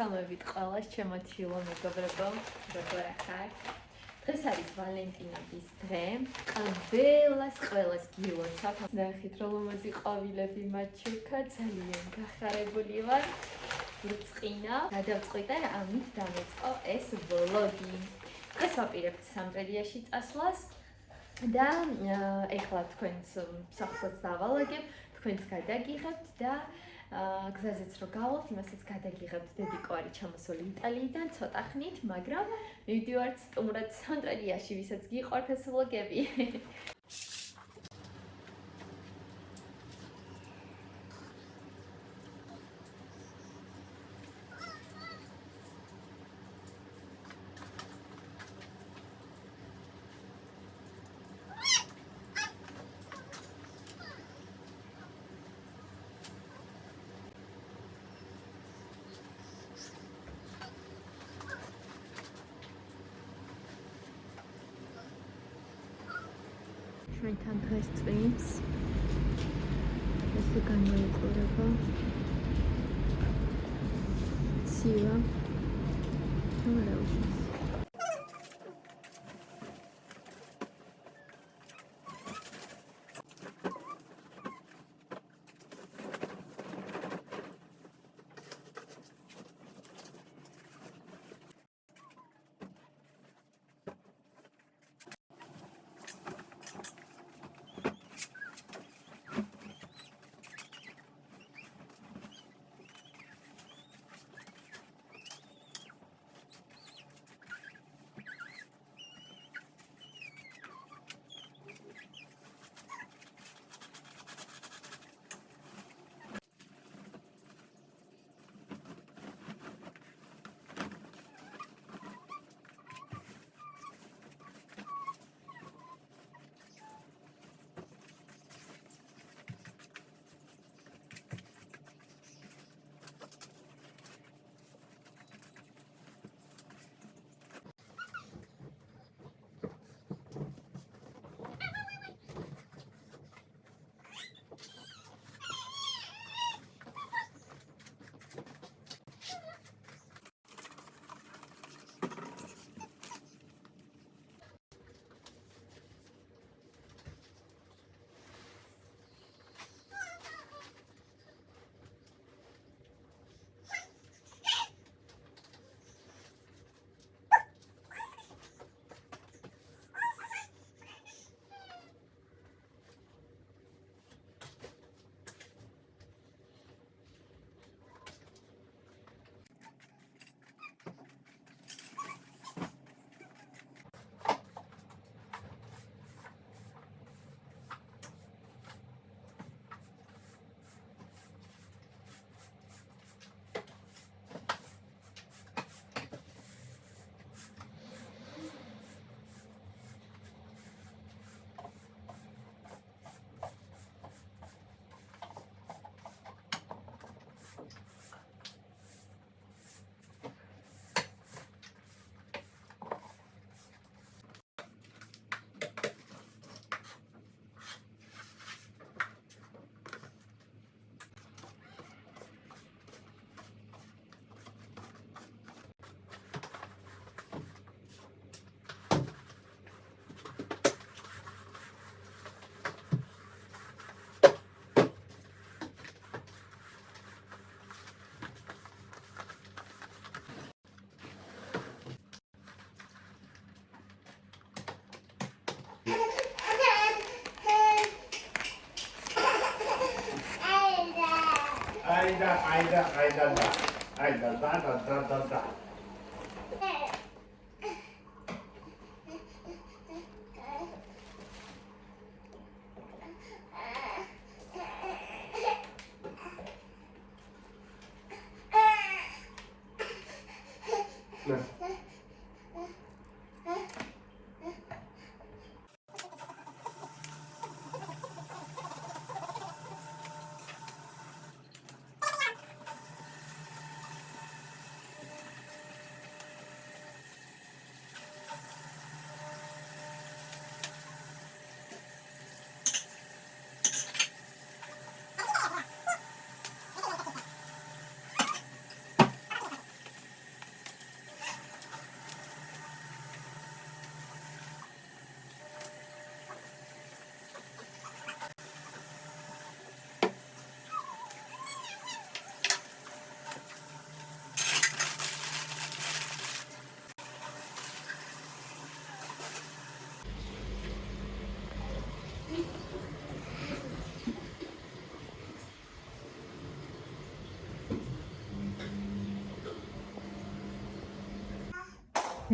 მოგესალმებით ყველას, ჩემო ჩილო მეგობრებო, როგორ ხართ? დღეს არის ვალენტინობის დღე. ყველას გილოცავ. ნახეთ, რომ ლომაზი ყვავილები მაჩუქა, ძალიან გახარებული ვარ. ვრწყინა, გადავწყვიტე ამით დამეწყო ეს ვლოგი. დღეს ვაპირებთ სამტრედიაში წასვლას და ეხლა თქვენს სახლსაც დავალაგებ, თქვენს გადაგიღებთ და გზაზეც რო გავალთ, იმასაც გადაგიღებთ. დედიკო არის ჩამოსული იტალიიდან ცოტა ხნით, მაგრამ მივდივართ სტუმრად სამტრედიაში, ვისაც გიყვართ ეს ვლოგები. ჩვენთან დღეს წვიმს. ესე გამოიყურება. ცივა. თუმრაუში. Айда.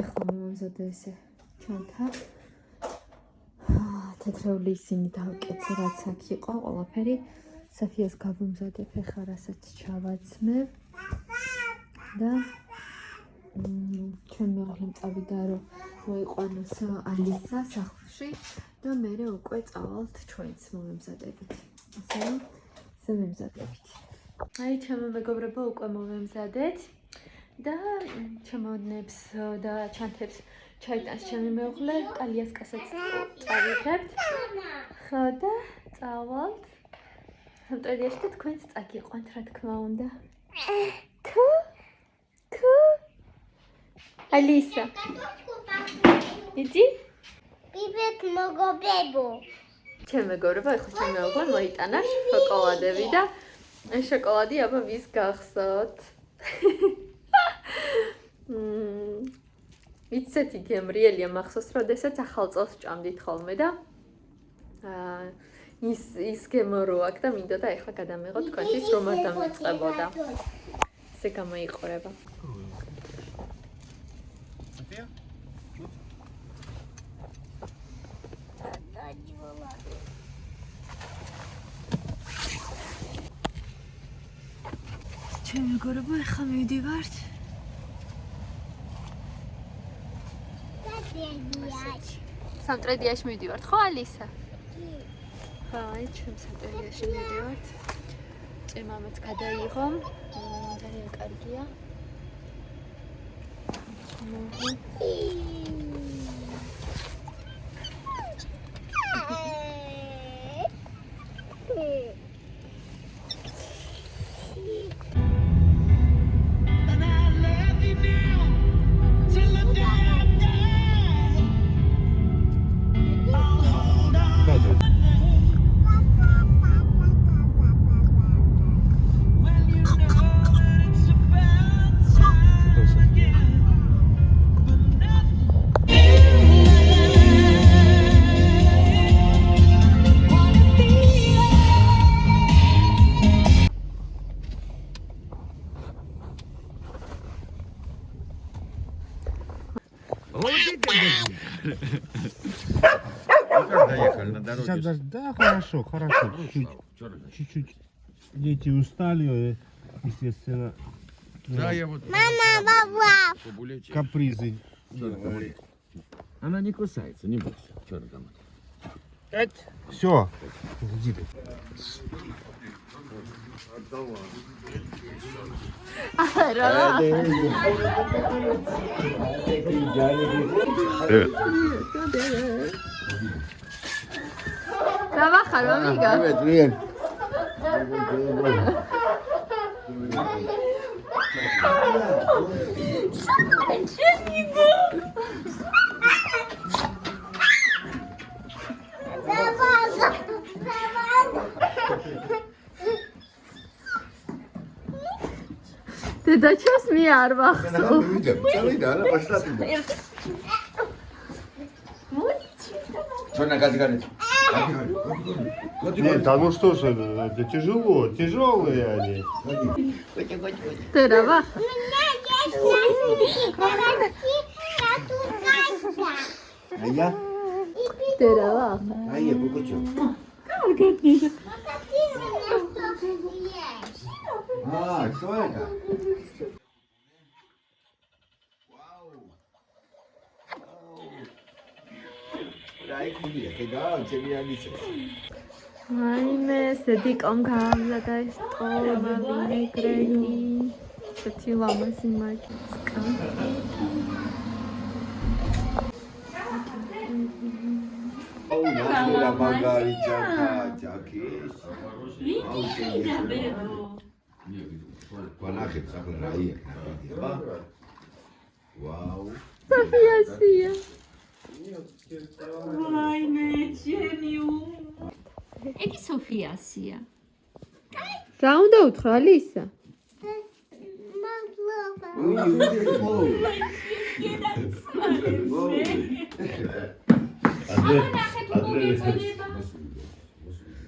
ეხლა მომზადე ესე ჩანთა. თეთრეული ისინი დავკეთე, რაც აქ იყო, ყველაფერი. საფიას გავუმზადებ ეხლა, რასაც ჩავაცმევ. და ჩვენ მეღლემ წავიდა, რომ მოიყვანოს ალისა სახლში და მერე უკვე წავალთ ჩვენც მომემზადებით. ასე რომ მემზადებით. აი, ჩემო მეგობრებო, უკვე მომემზადეთ და ჩემონებს და ჩანთებს ჩაიტანს ჩემი მეუღლე, კალიას კასაც წავიღებთ. ხო და წავალთ. სამტრედიაში და თქვენც წაგიყვანთ, რა თქმა უნდა. თუ Alisa. Иди. Привет, მოგობებო. ჩემ მეგობრებო, ეხლა ჩემ მეუღლემ მოიტანა შოკოლადები და ეს შოკოლადი აბა ვის გახსოვთ? იცით, გემრიელია მახსოვს, როდესაც ახალ წელს ჭამდით ხოლმე და ის გემო რო აქ და მინდოდა ეხლა გადამეღო თქვენთვის რომ არ დამიწყებოდა. ესე გამოიყურება. ჩემ მეგობრებო, ეხლა მივდივართ. სამტრედიაში მივდივართ, ხო ალისა? ხო, აი ჩვენ სამტრედიაში მივდივართ. ჭემამაც გადაიღო. ძალიან კარგია. Доехали на дороге. Сейчас, да, хорошо, чуть-чуть. Дети устали, естественно, Да, я вот... Мама, баба. Побулечь. капризы. Она не кусается, не бойся. Чё ты там? Все, иди ты. Trabaja, ¿no, amiga? Привет. Ты до чего смеялся? Она пошла туда. Что на гадгаре? Нет, а ну что ж, это тяжело, тяжелые они. Ты trabaja. А я? Ты trabaja. А я покучу. А, что это? Дай куди, кидай, тебе алиса. Аиме, седиком გამზადა ეს ტოლმა ვინეგრეტი. ცოტი ლამაზი მაჭისკა. აუ, ნახე მაგარი ჯაკის. აუ, ვანახეთ ახლა რა იქნება. ვაუ. Sofia Sia. Eki Sofia Sia. რა უნდა უთხრა ალისა?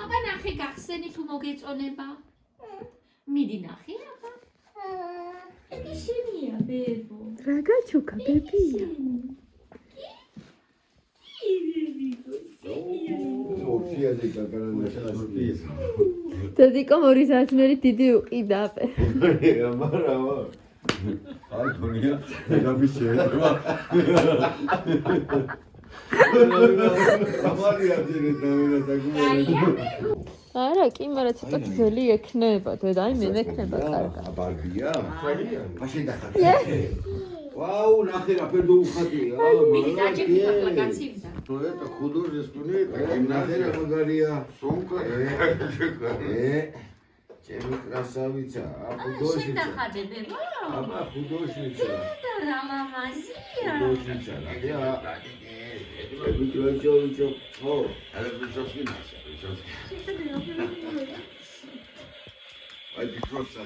აბა ნახე გახსენი თუ მოგეწონება. მიდი ნახე აბა. იგი შენია ბებო. რაგაჩუკა ბებია. დედიკომ 2 საათნერი დიდი უყიდა აპე. აი თონია გამიშევა არა კი მაგრამ ცოტა ძველი ექნება დედა აი მე მექნება კარგად აბარგია მაშინ დახარჯა ვაუ ნახე რა ფერდო უხატია то это художественный нахер магария сумка ჩემი красавица а художница აბა художница художница Вичо. О, але причёски наша, причёски. Ай, просто.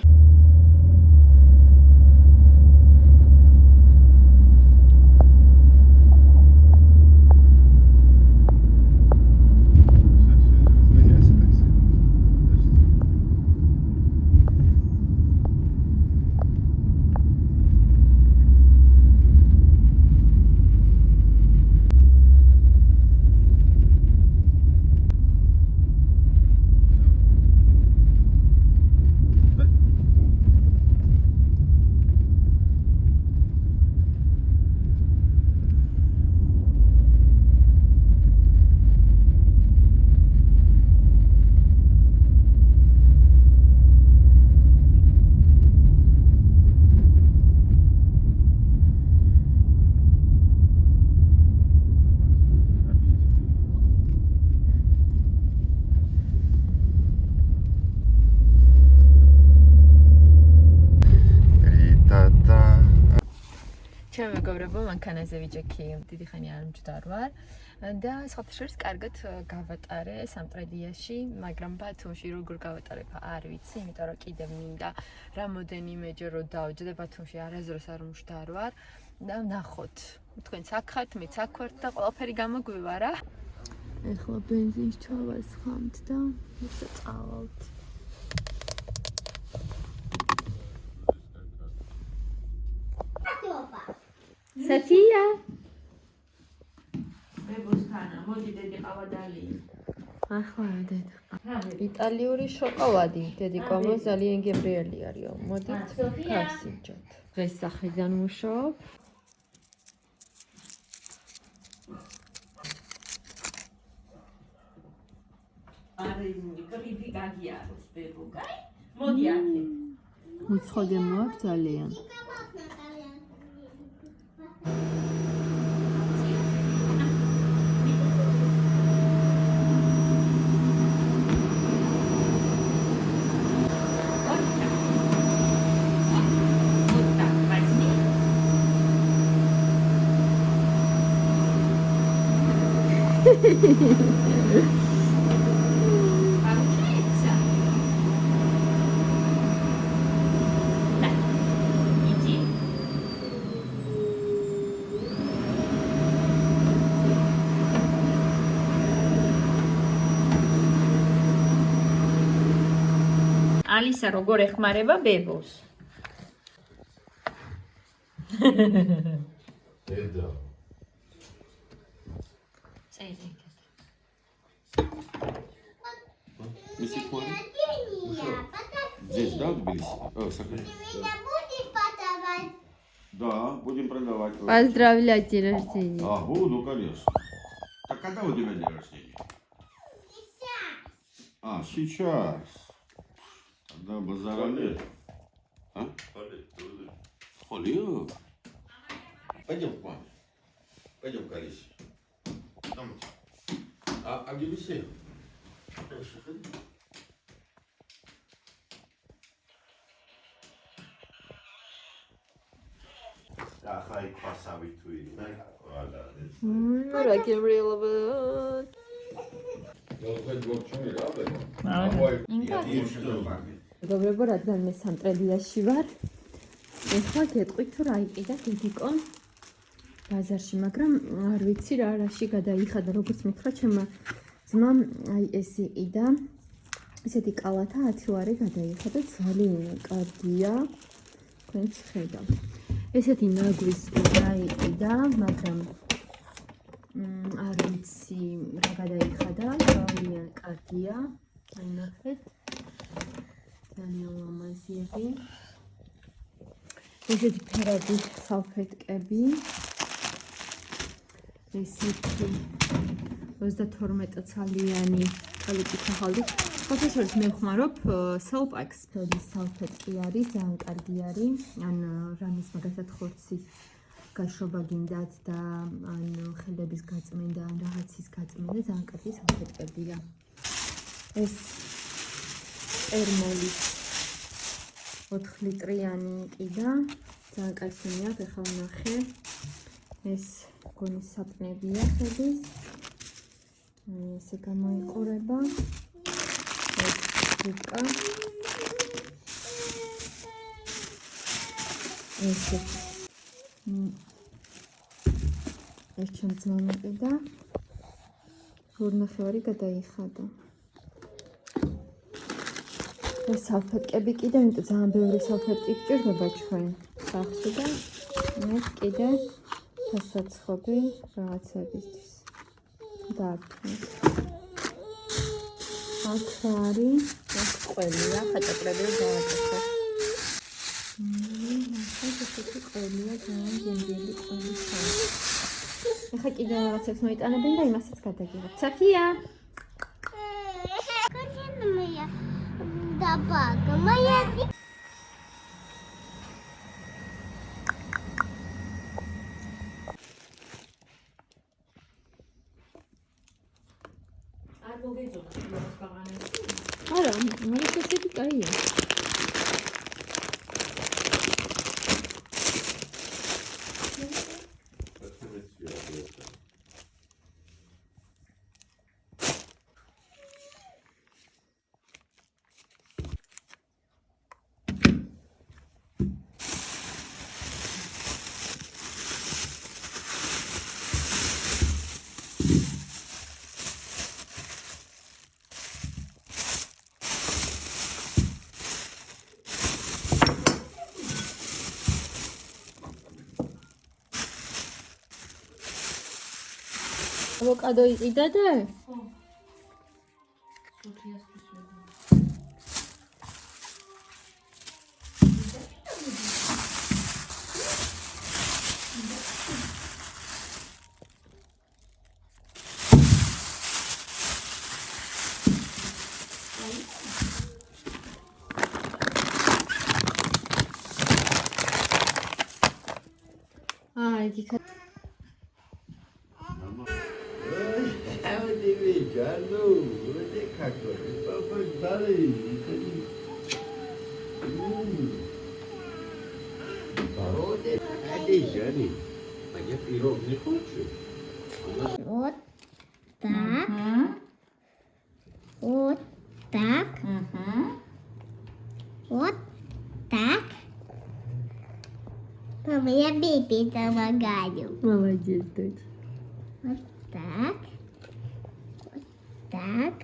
ჩემი მეგობრებო, მანქანაზე ვიჯექი, დიდი ხანი არ მჯდარ და სხვათაშორის კარგად გავატარე სამტრედიაში, მაგრამ ბათუმში როგორ გავატარებ არ ვიცი, იმიტომ რომ კიდევ მინდა რამოდენიმეჯერ რომ დავჯდე ბათუმში არასდროს არ მჯდარ და ნახოთ. თქვენც აქ ხართ, მეც აქ ვარ და ყველაფერი გამოგვივა რა. ეხლა ბენზინს ჩავასხამთ და ისე წავალთ. Satya. ბებოსთანა, მოდი დედი ყავადალი. ახლა დედა. იტალიური შოკოლადი, დედიკომ ძალიან გემრიელი არისო. მოდით გავსინჯოთ. დღეს სახედან მუშაობ. არი კრიბი გაგიაროს ბებო, გაი? მოდი აქე. უცხოდე მოაქვს ძალიან. ალისა როგორ ეხმარება ბებოს? დედა. Миссис Фуэн? Здесь, да, в Тбилиси? Сахарин? Да, будем продавать. Поздравлять день рождения. А, буду, конечно. Так когда у тебя день рождения? А, сейчас. Тогда базара нет. А? Холю. Пойдем к маме. Пойдем к Алисе. А где висели? ახლა იქ ფასავი თუ იქნა, ვალა. რა გემრიელობა. მეგობრებო, რადგან მე სამტრედიაში ვარ, ეხლა გეტყვით თუ რა იყიდა დედიკომ ბაზარში, მაგრამ არ ვიცი რაში გადაიხადა, როგორც მითხრა ჩემმა ძმამ, აი ეს იყიდა, ესეთი კალათა 10 ლარი გადაიხადა, ძალიან კარგია, თქვენც ხედავთ. ესეთი ნაგვის დაიყიდა, მაგრამ არ ვიცი რა გადაიხადა, ძალიან კარგია. აი ნახეთ. ძალიან ლამაზია. ესეთი ფერადი სალფეტკები. ესეთი 32 ცალიანი კალიტის ახალდით. ხოთაშორის მე ვხმარობ Selpax ფერის სალფეტკი არის, ძალიან კარგი არის. ან რამის მაგალითად ხორცის გაშრობა გინდათ და ან ხელების გაწმენდა, ან რაღაცის გაწმენდა, ძალიან კარგი სალფეტკებია. ეს ერმოლის 4 ლიტრიანი კიდა, ძალიან კარგია, ახლა ვნახე. ეს გონი საპნებია ხელის. ესე გამოიყურება. ეს ჯუკა. ეს ჩემს ძმამ ყიდა. ორნახევარი გადაიხადა. ეს სალფეტკები კიდე, იმიტომ ძალიან ბევრი სალფეტკი გჭირდება ჩვენ სახლში და ეს კიდე დასაცხობი რაღაცებისთვის. დაარქმევ. აქ არის ეს ყველია, ხაჭაპრები დავაკეთე. ესეთი ყველია, ძალიან გემრიელი ყველი. ეხლა კიდე რაღაცებს მოიტანებენ და იმასაც გადაგიღებ. საფია! Dabaka, моя არ მოგეძონა ეს ბაღანი. არა, მაგას ესეთი კაია. ავოკადო იყიდა და? ხო. სოფიას ხუსვედა. იგი Jalo, uite cactus, papa, dale. Parode, ade jani. Mas é pirou de coche. Вот так. Вот так. Вот так. Мама, я бебе помогаю. молодец, дочь. Вот так. Так.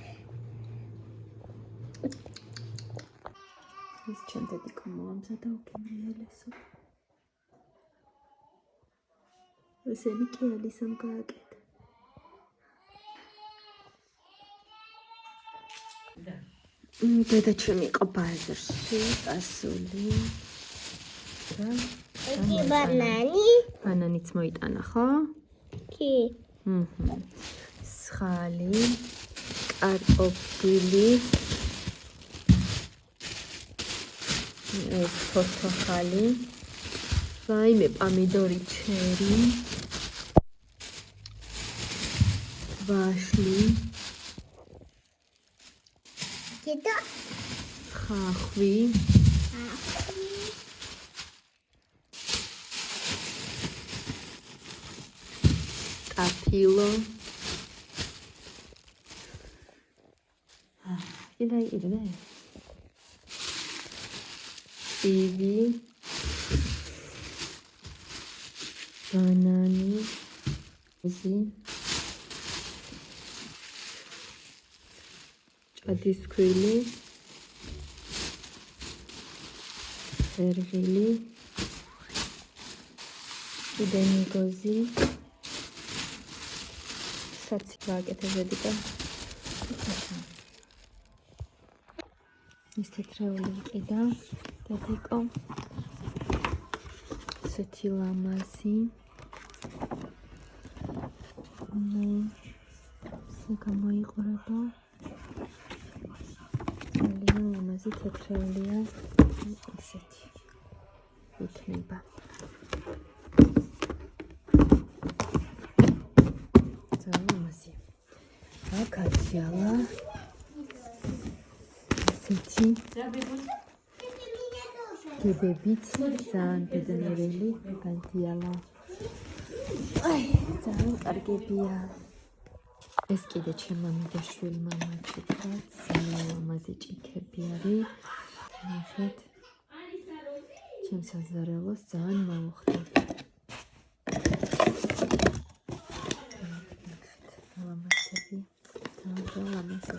ეს ჩემთადი კომოამზა და უკემრიელესო. ესენი კი ალისამ გააკეთა. დედა ჩემი იყო ბაზარში, კასული. Эти бананы. ბანანიც მოიტანა, ხო? Ки. სხალი, კარტოფილი, ეს ფორთოხალი, რაიმე პამიდორი, ჩერი, ვაშლი, Кида. ხახვი, ტაფილო. Ida ida. Kiwi, banana, ჭადისქვილი, ერღილი, კიდე მიგოზი. საცი ვაკეთებდი და ის თეთრეული იყიდა დედიკო. ესეთი ლამაზი. ესე გამოიყურება. ძალიან ლამაზი თეთრეულია. ესეთი იქნება. ძალიან ლამაზი. აკაცია. ესეთი გებებით ძალიან ბედნერელი განთიალა. აი, ძალიან კარგებია. ეს კიდე ჩემმა მიდაშვილმა მაჩვენა, ძალიან ლამაზი ჭიქები არის. ნახეთ. ჩემს საზარელოს ძალიან მოუხდა. ლამაზები. ძალიან ლამაზი.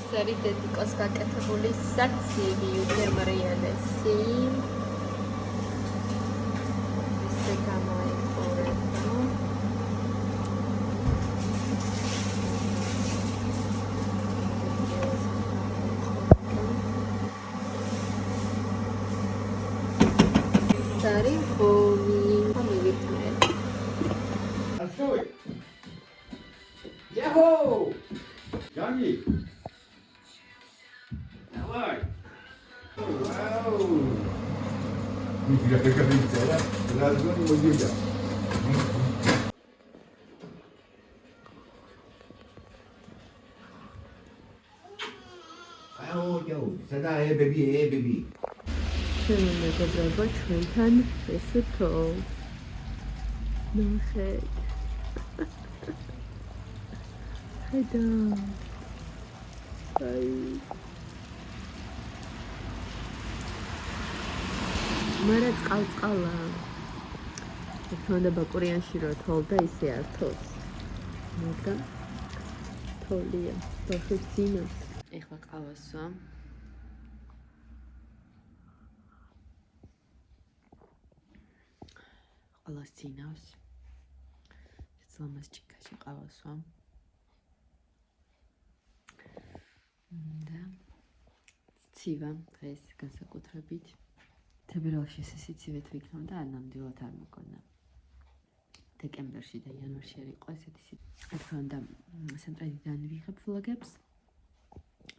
სერი დედიკოს გაკეთებული საცივი უგემრიელესი. ესე გამოიყურება. სარი ხომი. ხომი ვიტმე. Asoi. Yahoo! Johnny. Давай. Вау. Нифига ты как видишь, разгон его дядя. Ау, сюда, baby. ჩვენ მეგობრებო ჩვენთან ესე თო. ნახეთ. ხედა. აი. მარა წყალ-წყალა. თქონდა კორეანში რო თოლ და ისე არ თოლს. მაგრამ თოლია. თოხი ძინავს. ეხლა ყავასვა. ყველას ძინავს. ლამაზ ჭიქაში ყავასვა. და ცივა დღეს განსაკუთრებით. თებერვალში ეს სიცივეთ ვიქნამ და ნამდვილად არ მოგონა. დეკემბერში და იანვარში არ იყო ესეთი სიცივე. რა უნდა სენტრალიდან ვიღებ ვლოგებს.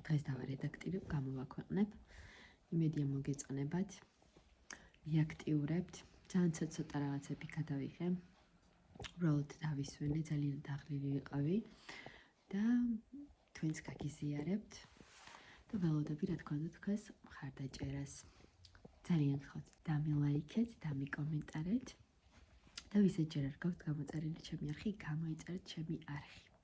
დღეს დავარედაქტირებ, გამოვაქვეყნებ. იმედია მოგეწონებათ. მიაქტიურებთ. ძალიან ცოტა რაღაცები გადავიღე. უბრალოდ დავისვენე, ძალიან დაღლილი ვიყავი და თქვენს გაგიზიარებთ და ველოდები რა თქმა უნდა თქვენს მხარდაჭერას. ძალიან გხავთ დამილაიქეთ, დამიკომენტარეთ და ვისაც ჯერ არ გაქვთ გამოწერილი ჩემი არხი, გამოიწერეთ ჩემი არხი.